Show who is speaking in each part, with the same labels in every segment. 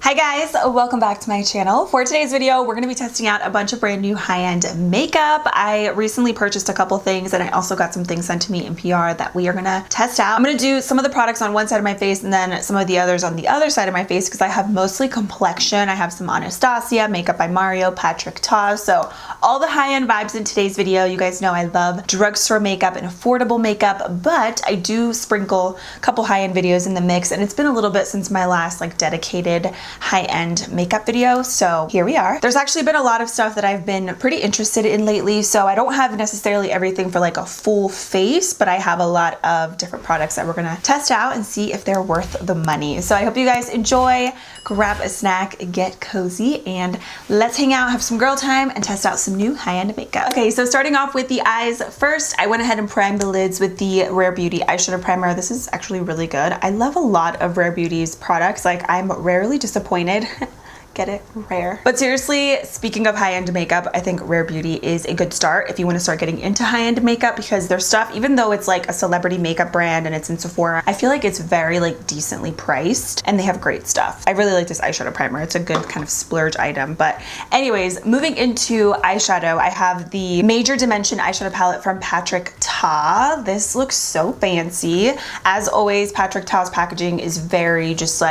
Speaker 1: Hi guys, welcome back to my channel. For today's video, we're going to be testing out a bunch of brand new high-end makeup. I recently purchased a couple things and I also got some things sent to me in PR that we are going to test out. I'm going to do some of the products on one side of my face and then some of the others on the other side of my face because I have mostly complexion. I have some Anastasia, Makeup by Mario, Patrick Ta, so all the high-end vibes in today's video. You guys know I love drugstore makeup and affordable makeup, but I do sprinkle a couple high-end videos in the mix, and it's been a little bit since my last dedicated high-end makeup video, so here we are. There's actually been a lot of stuff that I've been pretty interested in lately, so I don't have necessarily everything for a full face, but I have a lot of different products that we're gonna test out and see if they're worth the money. So I hope you guys enjoy, grab a snack, get cozy, and let's hang out, have some girl time, and test out some new high-end makeup. Okay, so starting off with the eyes first, I went ahead and primed the lids with the Rare Beauty eyeshadow primer. This is actually really good. I love a lot of Rare Beauty's products. I'm rarely disappointed. Get it? Rare. But seriously, speaking of high-end makeup, I think Rare Beauty is a good start if you want to start getting into high-end makeup, because their stuff, even though it's a celebrity makeup brand and it's in Sephora, I feel like it's very decently priced and they have great stuff. I really like this eyeshadow primer. It's a good kind of splurge item. But anyways, moving into eyeshadow, I have the Major Dimension eyeshadow palette from Patrick Ta. This looks so fancy. As always, Patrick Ta's packaging is very just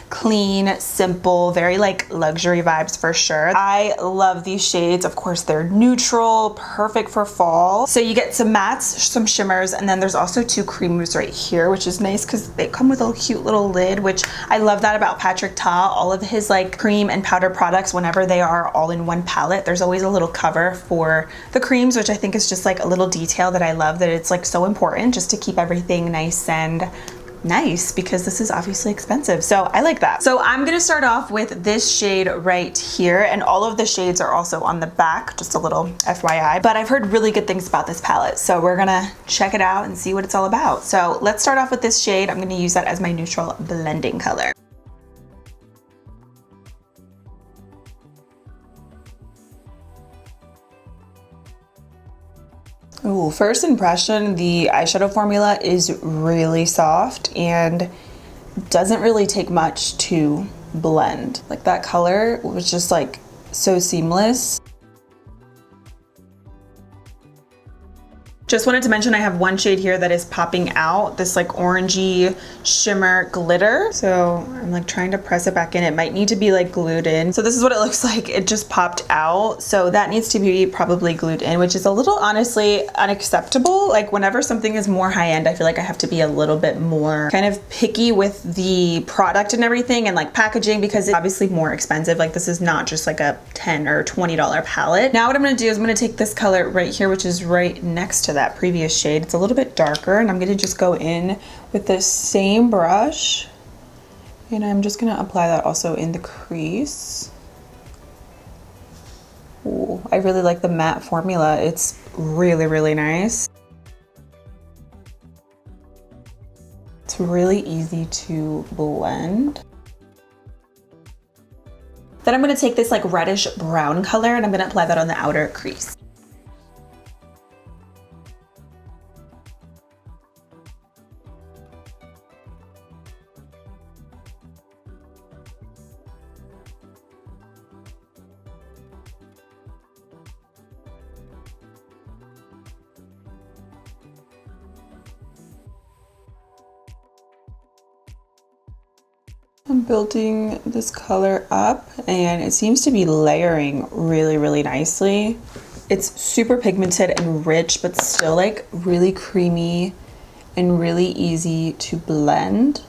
Speaker 1: clean, simple, very luxury vibes for sure. I love these shades. Of course, they're neutral, perfect for fall. So you get some mattes, some shimmers, and then there's also two creamers right here, which is nice because they come with a cute little lid, which I love that about Patrick Ta. All of his cream and powder products, whenever they are all in one palette, there's always a little cover for the creams, which I think is just a little detail that I love, that it's so important just to keep everything nice and nice, because this is obviously expensive, so I like that. So I'm gonna start off with this shade right here, and all of the shades are also on the back, just a little FYI, but I've heard really good things about this palette, so we're gonna check it out and see what it's all about. So let's start off with this shade. I'm gonna use that as my neutral blending color. Ooh, first impression, the eyeshadow formula is really soft and doesn't really take much to blend. That color was just so seamless. Just wanted to mention I have one shade here that is popping out, this orangey shimmer glitter. So I'm trying to press it back in. It might need to be glued in. So this is what it looks like. It just popped out. So that needs to be probably glued in, which is a little honestly unacceptable. Whenever something is more high end, I feel I have to be a little bit more kind of picky with the product and everything and packaging, because it's obviously more expensive. This is not just a $10 or $20 palette. Now what I'm gonna do is I'm gonna take this color right here, which is right next to that previous shade. It's a little bit darker, and I'm going to just go in with the same brush, and I'm just going to apply that also in the crease. Ooh, I really like the matte formula. It's really, really nice. It's really easy to blend. Then I'm going to take this reddish brown color, and I'm going to apply that on the outer crease. I'm building this color up, and it seems to be layering really, really nicely. It's super pigmented and rich, but still really creamy and really easy to blend.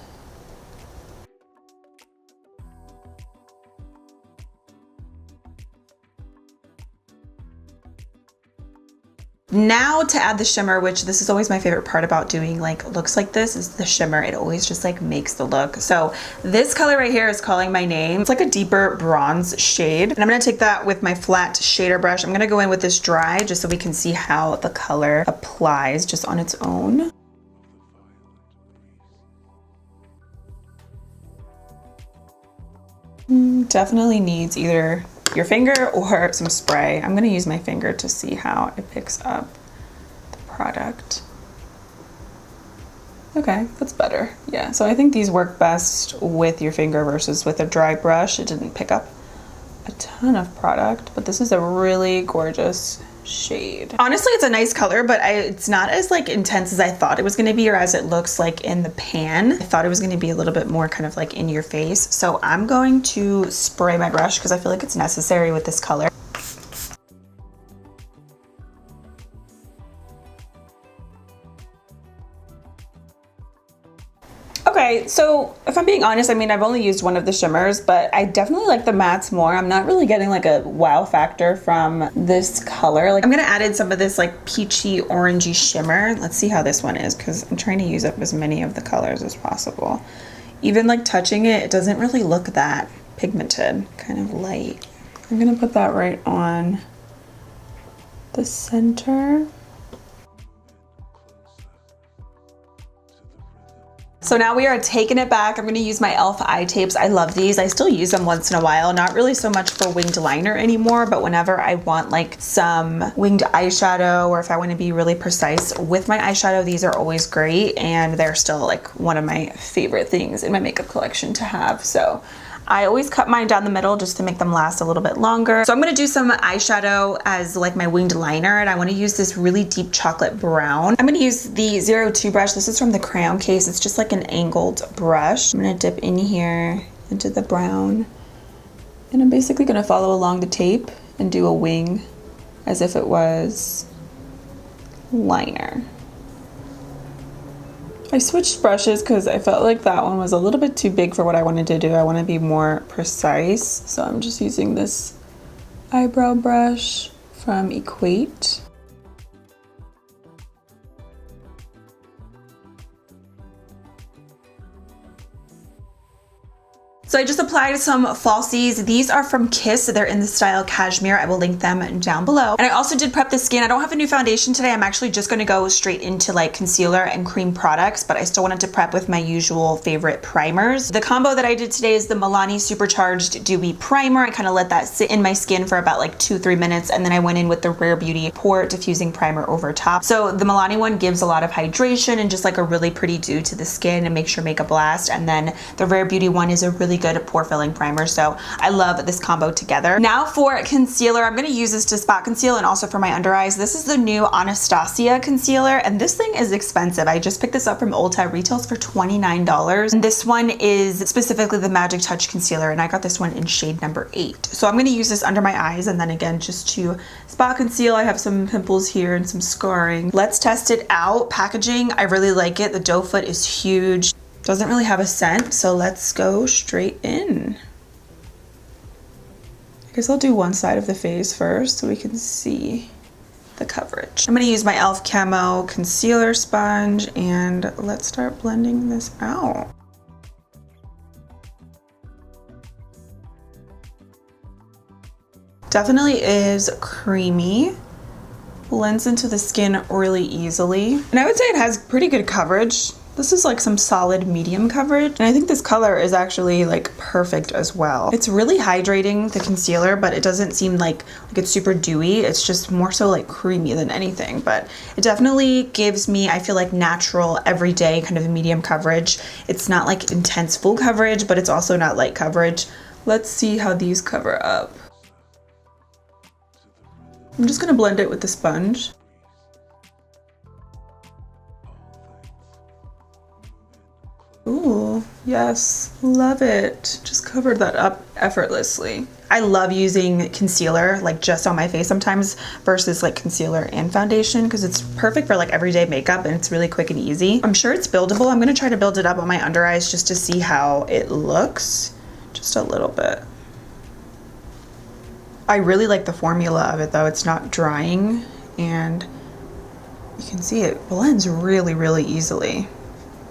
Speaker 1: Now to add the shimmer, which this is always my favorite part about doing looks like this, is the shimmer. It always just makes the look. So this color right here is Calling My Name. It's a deeper bronze shade, and I'm gonna take that with my flat shader brush. I'm gonna go in with this dry just so we can see how the color applies just on its own. Definitely needs either your finger or some spray. I'm gonna use my finger to see how it picks up the product. Okay, that's better. Yeah, so I think these work best with your finger versus with a dry brush. It didn't pick up a ton of product, but this is a really gorgeous shade. Honestly, it's a nice color, but it's not as like intense as I thought it was going to be, or as it looks like in the pan. I thought it was going to be a little bit more kind of like in your face. So I'm going to spray my brush because I feel like it's necessary with this color. Okay, so if I'm being honest, I mean, I've only used one of the shimmers, but I definitely like the mattes more. I'm not really getting like a wow factor from this color. Like, I'm gonna add in some of this like peachy orangey shimmer. Let's see how this one is, because I'm trying to use up as many of the colors as possible. Even like touching it, it doesn't really look that pigmented, kind of light. I'm gonna put that right on the center. So now we are taking it back. I'm gonna use my e.l.f. eye tapes. I love these. I still use them once in a while. Not really so much for winged liner anymore, but whenever I want like some winged eyeshadow, or if I wanna be really precise with my eyeshadow, these are always great. And they're still like one of my favorite things in my makeup collection to have. So I always cut mine down the middle just to make them last a little bit longer. So I'm gonna do some eyeshadow as like my winged liner, and I wanna use this really deep chocolate brown. I'm gonna use the 02 brush. This is from the Crayon Case. It's just like an angled brush. I'm gonna dip in here into the brown, and I'm basically gonna follow along the tape and do a wing as if it was liner. I switched brushes because I felt like that one was a little bit too big for what I wanted to do. I want to be more precise. So I'm just using this eyebrow brush from Equate. So I just applied some falsies. These are from Kiss. They're in the style Cashmere. I will link them down below. And I also did prep the skin. I don't have a new foundation today. I'm actually just gonna go straight into like concealer and cream products, but I still wanted to prep with my usual favorite primers. The combo that I did today is the Milani Supercharged Dewy Primer. I kind of let that sit in my skin for about like 2-3 minutes, and then I went in with the Rare Beauty Pore Diffusing Primer over top. So the Milani one gives a lot of hydration and just like a really pretty dew to the skin and makes your makeup last. And then the Rare Beauty one is a really good pore filling primer. So I love this combo together. Now for concealer, I'm going to use this to spot conceal and also for my under eyes. This is the new Anastasia concealer, and this thing is expensive. I just picked this up from Ulta. Retails for $29. And this one is specifically the Magic Touch concealer, and I got this one in shade number 8. So I'm going to use this under my eyes, and then again just to spot conceal. I have some pimples here and some scarring. Let's test it out. Packaging, I really like it. The doe foot is huge. Doesn't really have a scent, so let's go straight in. I guess I'll do one side of the face first so we can see the coverage. I'm gonna use my e.l.f. Camo concealer sponge, and let's start blending this out. Definitely is creamy. Blends into the skin really easily. And I would say it has pretty good coverage. This is like some solid medium coverage, and I think this color is actually like perfect as well. It's really hydrating, the concealer, but it doesn't seem like it's super dewy. It's just more so like creamy than anything, but it definitely gives me, I feel like, natural everyday kind of medium coverage. It's not like intense full coverage, but it's also not light coverage. Let's see how these cover up. I'm just gonna blend it with the sponge. Ooh, yes, love it. Just covered that up effortlessly. I love using concealer like just on my face sometimes versus like concealer and foundation, because it's perfect for like everyday makeup and it's really quick and easy. I'm sure it's buildable. I'm gonna try to build it up on my under eyes just to see how it looks. Just a little bit. I really like the formula of it though. It's not drying, and you can see it blends really, really easily.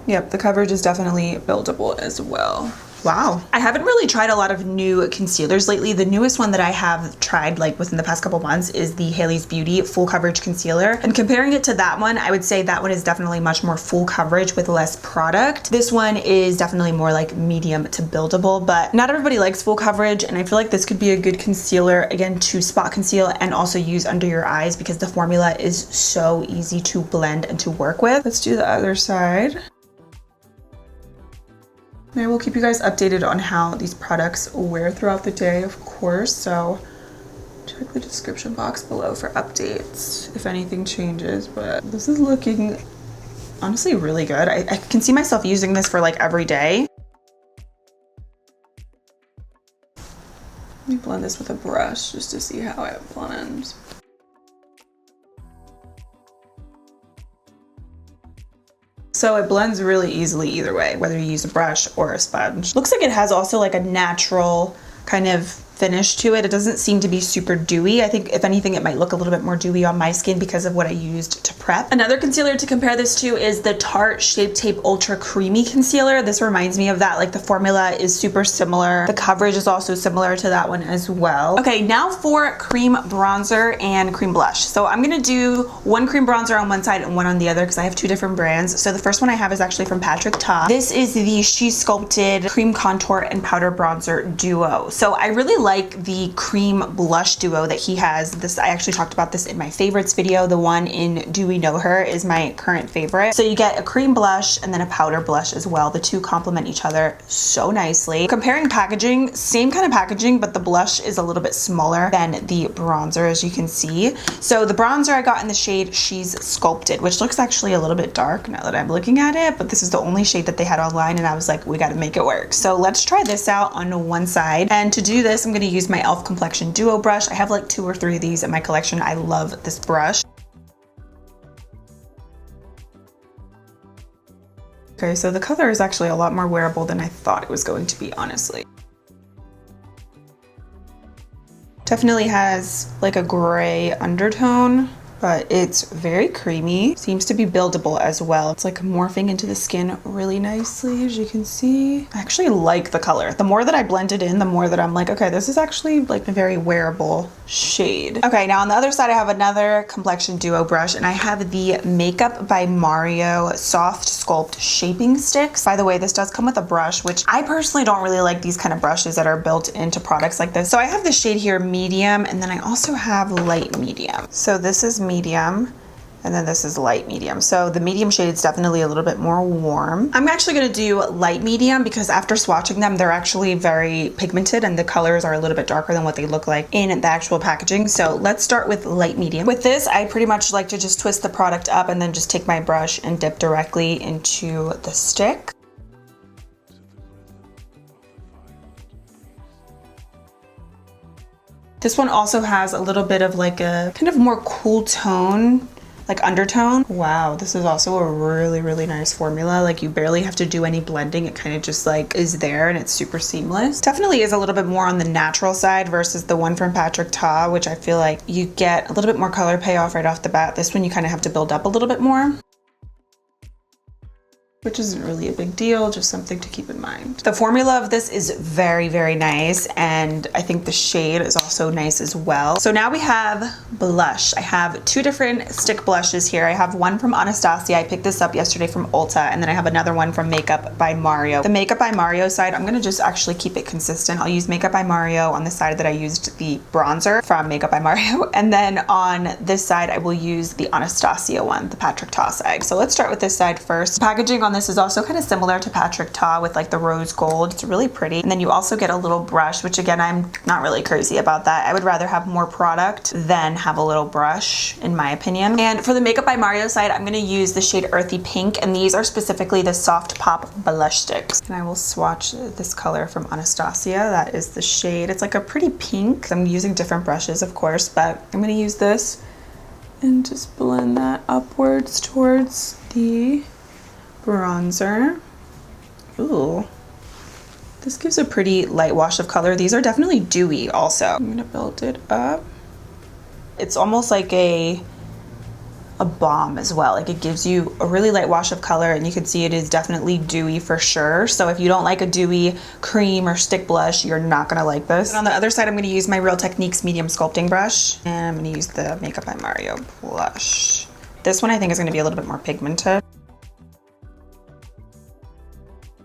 Speaker 1: Yep, the coverage is definitely buildable as well. Wow. I haven't really tried a lot of new concealers lately. The newest one that I have tried like within the past couple months is the Haley's Beauty Full Coverage Concealer. And comparing it to that one, I would say that one is definitely much more full coverage with less product. This one is definitely more like medium to buildable, but not everybody likes full coverage. And I feel like this could be a good concealer, again, to spot conceal and also use under your eyes because the formula is so easy to blend and to work with. Let's do the other side. And I will keep you guys updated on how these products wear throughout the day, of course. So check the description box below for updates if anything changes. But this is looking honestly really good. I can see myself using this for like every day. Let me blend this with a brush just to see how it blends. So it blends really easily either way, whether you use a brush or a sponge. Looks like it has also like a natural kind of finish to it. It doesn't seem to be super dewy. I think if anything, it might look a little bit more dewy on my skin because of what I used to prep. Another concealer to compare this to is the Tarte Shape Tape Ultra Creamy Concealer. This reminds me of that. Like the formula is super similar. The coverage is also similar to that one as well. Okay, now for cream bronzer and cream blush. So I'm gonna do one cream bronzer on one side and one on the other because I have two different brands. So the first one I have is actually from Patrick Ta. This is the She Sculpted Cream Contour and Powder Bronzer Duo. So I really like the cream blush duo that he has. This, I actually talked about this in my favorites video. The one in Do We Know Her is my current favorite. So you get a cream blush and then a powder blush as well. The two complement each other so nicely. Comparing packaging, same kind of packaging, but the blush is a little bit smaller than the bronzer, as you can see. So the bronzer I got in the shade She's Sculpted, which looks actually a little bit dark now that I'm looking at it, but this is the only shade that they had online and I was like, we gotta make it work. So let's try this out on one side. And to do this, I'm gonna use my e.l.f. Complexion Duo brush. I have like 2 or 3 of these in my collection. I love this brush. Okay, so the color is actually a lot more wearable than I thought it was going to be, honestly. Definitely has like a gray undertone, but it's very creamy. Seems to be buildable as well. It's like morphing into the skin really nicely, as you can see. I actually like the color. The more that I blend it in, the more that I'm like, okay, this is actually like a very wearable shade. Okay, now on the other side, I have another complexion duo brush, and I have the Makeup by Mario Soft Sculpt Shaping Sticks. By the way, this does come with a brush, which I personally don't really like these kind of brushes that are built into products like this. So I have the shade here, medium, and then I also have light medium. So this is medium, and then this is light medium. So the medium shade is definitely a little bit more warm. I'm actually gonna do light medium because after swatching them, they're actually very pigmented and the colors are a little bit darker than what they look like in the actual packaging. So let's start with light medium. With this, I pretty much like to just twist the product up and then just take my brush and dip directly into the stick. This one also has a little bit of like a kind of more cool tone, like undertone. Wow, this is also a really, really nice formula. Like you barely have to do any blending. It kind of just like is there and it's super seamless. Definitely is a little bit more on the natural side versus the one from Patrick Ta, which I feel like you get a little bit more color payoff right off the bat. This one you kind of have to build up a little bit more, which isn't really a big deal, just something to keep in mind. The formula of this is very, very nice, and I think the shade is also nice as well. So now we have blush. I have 2 different stick blushes here. I have one from Anastasia. I picked this up yesterday from Ulta, and then I have another one from Makeup by Mario. The Makeup by Mario side, I'm gonna just actually keep it consistent. I'll use Makeup by Mario on the side that I used the bronzer from Makeup by Mario, and then on this side, I will use the Anastasia one, the Patrick Ta side. So let's start with this side first. Packaging on this is also kind of similar to Patrick Ta with like the rose gold. It's really pretty. And then you also get a little brush, which again, I'm not really crazy about that. I would rather have more product than have a little brush, in my opinion. And for the Makeup by Mario side, I'm gonna use the shade Earthy Pink, and these are specifically the Soft Pop blush sticks. And I will swatch this color from Anastasia. That is the shade. It's like a pretty pink. I'm using different brushes, of course, but I'm gonna use this and just blend that upwards towards the bronzer. Ooh, this gives a pretty light wash of color. These are definitely dewy also. I'm gonna build it up. It's almost like a balm as well. Like it gives you a really light wash of color, and you can see it is definitely dewy for sure. So if you don't like a dewy cream or stick blush, you're not gonna like this. And on the other side, I'm gonna use my Real Techniques medium sculpting brush, and I'm gonna use the Makeup by Mario blush. This one I think is gonna be a little bit more pigmented.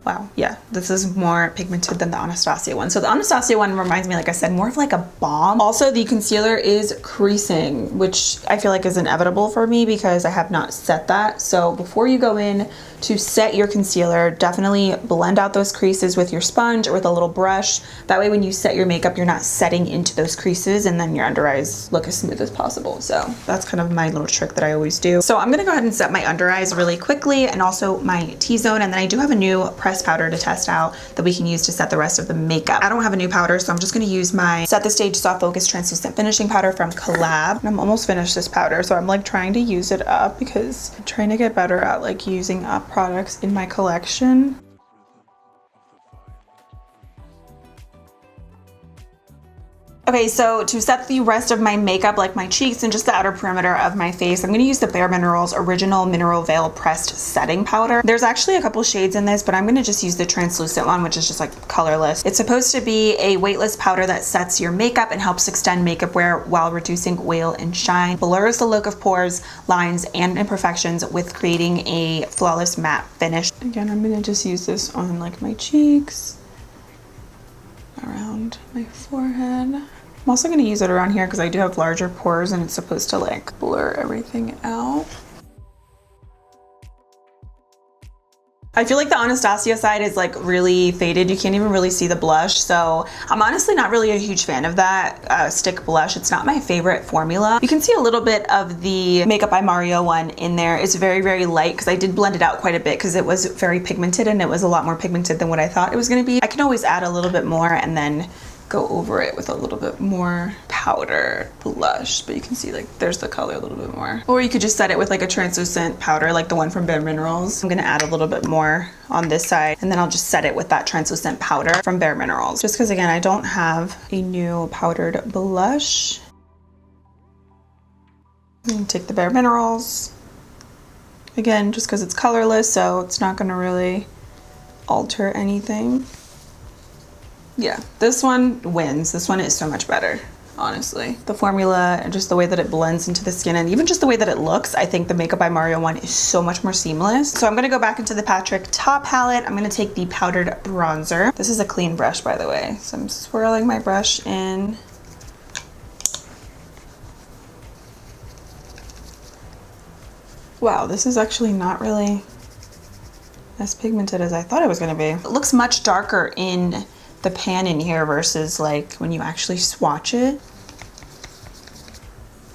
Speaker 1: Wow, yeah, this is more pigmented than the Anastasia one. So the Anastasia one reminds me, like I said, more of like a balm. Also, the concealer is creasing, which I feel like is inevitable for me because I have not set that. So before you go in to set your concealer, definitely blend out those creases with your sponge or with a little brush. That way when you set your makeup, you're not setting into those creases and then your under eyes look as smooth as possible. So that's kind of my little trick that I always do. So I'm gonna go ahead and set my under eyes really quickly and also my T-zone. And then I do have a new pressed powder to test out that we can use to set the rest of the makeup. I don't have a new powder, so I'm just gonna use my Set the Stage Soft Focus Translucent Finishing Powder from COLLAB. And I'm almost finished this powder, so I'm like trying to use it up because I'm trying to get better at like using up products in my collection. Okay, so to set the rest of my makeup, like my cheeks and just the outer perimeter of my face, I'm gonna use the bareMinerals Original Mineral Veil Pressed Setting Powder. There's actually a couple shades in this, but I'm gonna just use the translucent one, which is just like colorless. It's supposed to be a weightless powder that sets your makeup and helps extend makeup wear while reducing oil and shine, blurs the look of pores, lines, and imperfections with creating a flawless matte finish. Again, I'm gonna just use this on like my cheeks, around my forehead. I'm also going to use it around here because I do have larger pores and it's supposed to like blur everything out. I feel like the Anastasia side is like really faded. You can't even really see the blush. So I'm honestly not really a huge fan of that stick blush. It's not my favorite formula. You can see a little bit of the Makeup by Mario one in there. It's very, very light because I did blend it out quite a bit because it was very pigmented and it was a lot more pigmented than what I thought it was going to be. I can always add a little bit more and then go over it with a little bit more powder blush, but you can see like there's the color a little bit more. Or you could just set it with like a translucent powder like the one from bareMinerals. I'm gonna add a little bit more on this side and then I'll just set it with that translucent powder from bareMinerals. Just because again, I don't have a new powdered blush. And take the bareMinerals. Again, just because it's colorless, so it's not gonna really alter anything. Yeah, this one wins. This one is so much better, honestly. The formula and just the way that it blends into the skin and even just the way that it looks, I think the Makeup by Mario one is so much more seamless. So I'm gonna go back into the Patrick Top palette. I'm gonna take the powdered bronzer. This is a clean brush, by the way. So I'm swirling my brush in. Wow, this is actually not really as pigmented as I thought it was gonna be. It looks much darker in the pan in here versus like when you actually swatch it.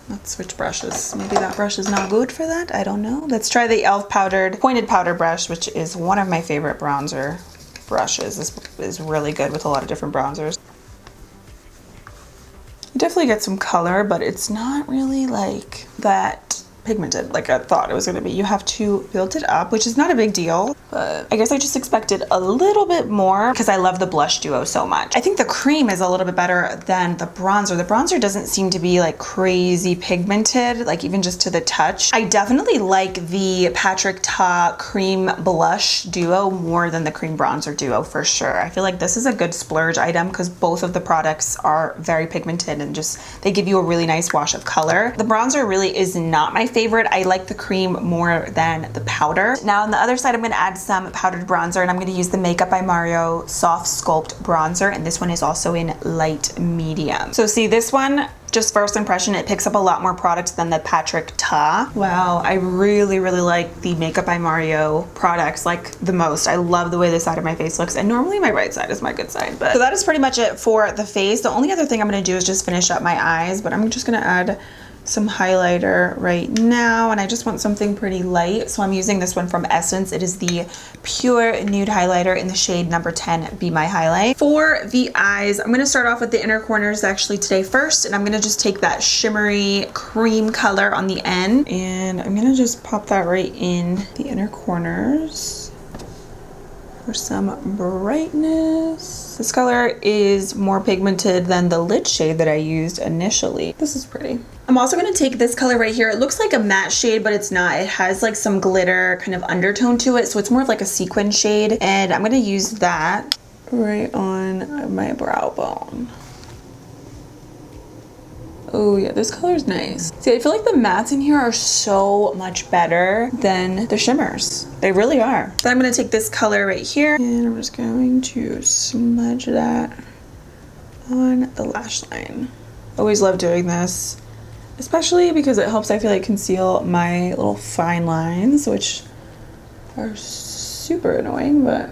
Speaker 1: Let's switch brushes. Maybe that brush is not good for that. I don't know. Let's try the e.l.f. powdered pointed powder brush, which is one of my favorite bronzer brushes. This is really good with a lot of different bronzers. You definitely get some color, but it's not really like that pigmented like I thought it was going to be. You have to build it up, which is not a big deal, but I guess I just expected a little bit more because I love the blush duo so much. I think the cream is a little bit better than the bronzer. The bronzer doesn't seem to be like crazy pigmented, like even just to the touch. I definitely like the Patrick Ta cream blush duo more than the cream bronzer duo for sure. I feel like this is a good splurge item because both of the products are very pigmented and just they give you a really nice wash of color. The bronzer really is not my favorite. I like the cream more than the powder. Now on the other side, I'm going to add some powdered bronzer and I'm going to use the Makeup by Mario Soft Sculpt Bronzer, and this one is also in light medium. So see this one, just first impression, it picks up a lot more product than the Patrick Ta. Wow, I really, really like the Makeup by Mario products like the most. I love the way this side of my face looks, and normally my right side is my good side. But so that is pretty much it for the face. The only other thing I'm going to do is just finish up my eyes, but I'm just going to add some highlighter right now, and I just want something pretty light, so I'm using this one from Essence. It is the Pure Nude Highlighter in the shade number 10, Be My Highlight. For the eyes, I'm going to start off with the inner corners actually today first, and I'm going to just take that shimmery cream color on the end, and I'm going to just pop that right in the inner corners for some brightness. This color is more pigmented than the lid shade that I used initially. This is pretty. I'm also going to take this color right here. It looks like a matte shade, but it's not. It has like some glitter kind of undertone to it, so it's more of like a sequin shade, and I'm going to use that right on my brow bone. Oh yeah, this color is nice. See, I feel like the mattes in here are so much better than the shimmers. They really are. Then I'm gonna take this color right here and I'm just going to smudge that on the lash line. Always love doing this, especially because it helps, I feel like, conceal my little fine lines, which are super annoying, but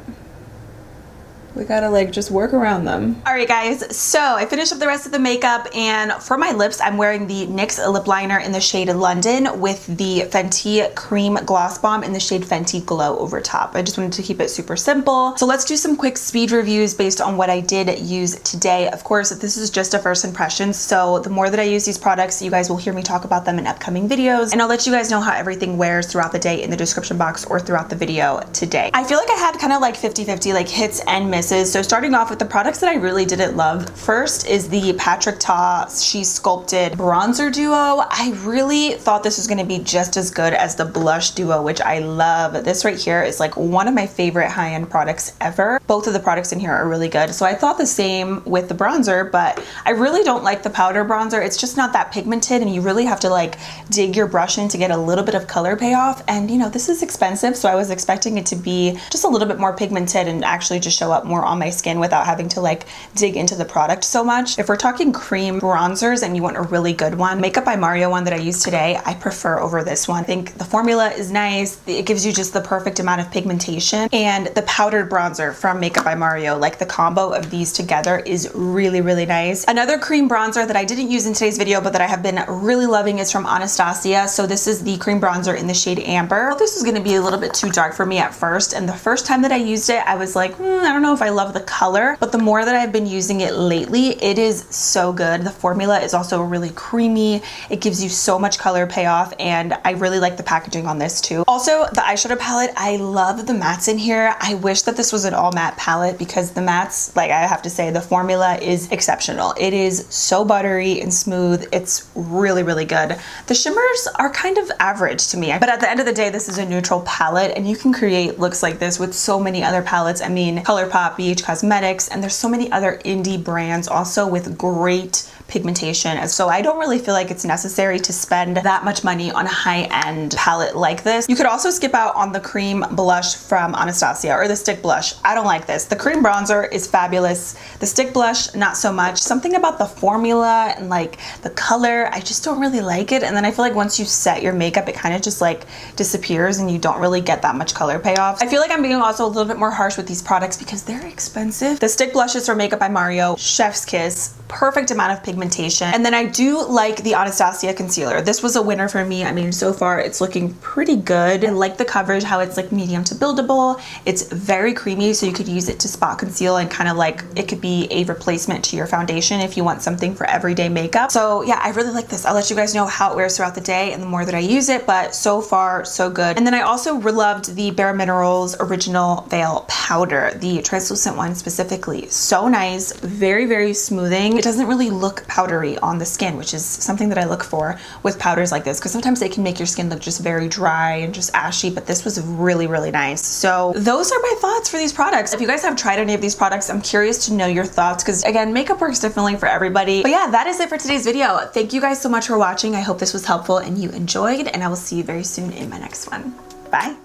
Speaker 1: we gotta like just work around them. All right guys, so I finished up the rest of the makeup, and for my lips I'm wearing the NYX lip liner in the shade London with the Fenty cream gloss bomb in the shade Fenty Glow over top. I just wanted to keep it super simple. So let's do some quick speed reviews based on what I did use today. Of course, this is just a first impression, so the more that I use these products, you guys will hear me talk about them in upcoming videos, and I'll let you guys know how everything wears throughout the day in the description box or throughout the video today. I feel like I had kind of like 50-50, like hits and misses. So starting off with the products that I really didn't love, first is the Patrick Ta She's Sculpted bronzer duo. I really thought this was going to be just as good as the blush duo, which I love. This right here is like one of my favorite high-end products ever. Both of the products in here are really good. So I thought the same with the bronzer, but I really don't like the powder bronzer. It's just not that pigmented, and you really have to like dig your brush in to get a little bit of color payoff. And you know, this is expensive, so I was expecting it to be just a little bit more pigmented and actually just show up more on my skin without having to like dig into the product so much. If we're talking cream bronzers and you want a really good one, Makeup by Mario one that I used today, I prefer over this one. I think the formula is nice. It gives you just the perfect amount of pigmentation, and the powdered bronzer from Makeup by Mario, like the combo of these together is really, really nice. Another cream bronzer that I didn't use in today's video, but that I have been really loving is from Anastasia. So this is the cream bronzer in the shade Amber. This was gonna be a little bit too dark for me at first, and the first time that I used it, I was like, I don't know if I love the color, but the more that I've been using it lately, it is so good. The formula is also really creamy. It gives you so much color payoff, and I really like the packaging on this too. Also, the eyeshadow palette, I love the mattes in here. I wish that this was an all matte palette, because the mattes, like I have to say, the formula is exceptional. It is so buttery and smooth. It's really, really good. The shimmers are kind of average to me, but at the end of the day, this is a neutral palette, and you can create looks like this with so many other palettes. I mean, ColourPop, BH Cosmetics, and there's so many other indie brands also with great pigmentation. So I don't really feel like it's necessary to spend that much money on a high-end palette like this. You could also skip out on the cream blush from Anastasia, or the stick blush. I don't like this. The cream bronzer is fabulous. The stick blush, not so much. Something about the formula and like the color, I just don't really like it. And then I feel like once you set your makeup, it kind of just like disappears and you don't really get that much color payoff. I feel like I'm being also a little bit more harsh with these products because they're expensive. The stick blushes from Makeup by Mario, chef's kiss, perfect amount of pigmentation. And then I do like the Anastasia concealer. This was a winner for me. I mean, so far it's looking pretty good. I like the coverage, how it's like medium to buildable. It's very creamy, so you could use it to spot conceal, and kind of like it could be a replacement to your foundation if you want something for everyday makeup. So yeah, I really like this. I'll let you guys know how it wears throughout the day and the more that I use it, but so far so good. And then I also loved the bareMinerals Original Veil Powder, the translucent one specifically. So nice, very, very smoothing. It doesn't really look powdery on the skin, which is something that I look for with powders like this, because sometimes they can make your skin look just very dry and just ashy, but this was really, really nice. So those are my thoughts for these products. If you guys have tried any of these products, I'm curious to know your thoughts, because again, makeup works differently for everybody. But yeah, that is it for today's video. Thank you guys so much for watching. I hope this was helpful and you enjoyed, and I will see you very soon in my next one. Bye.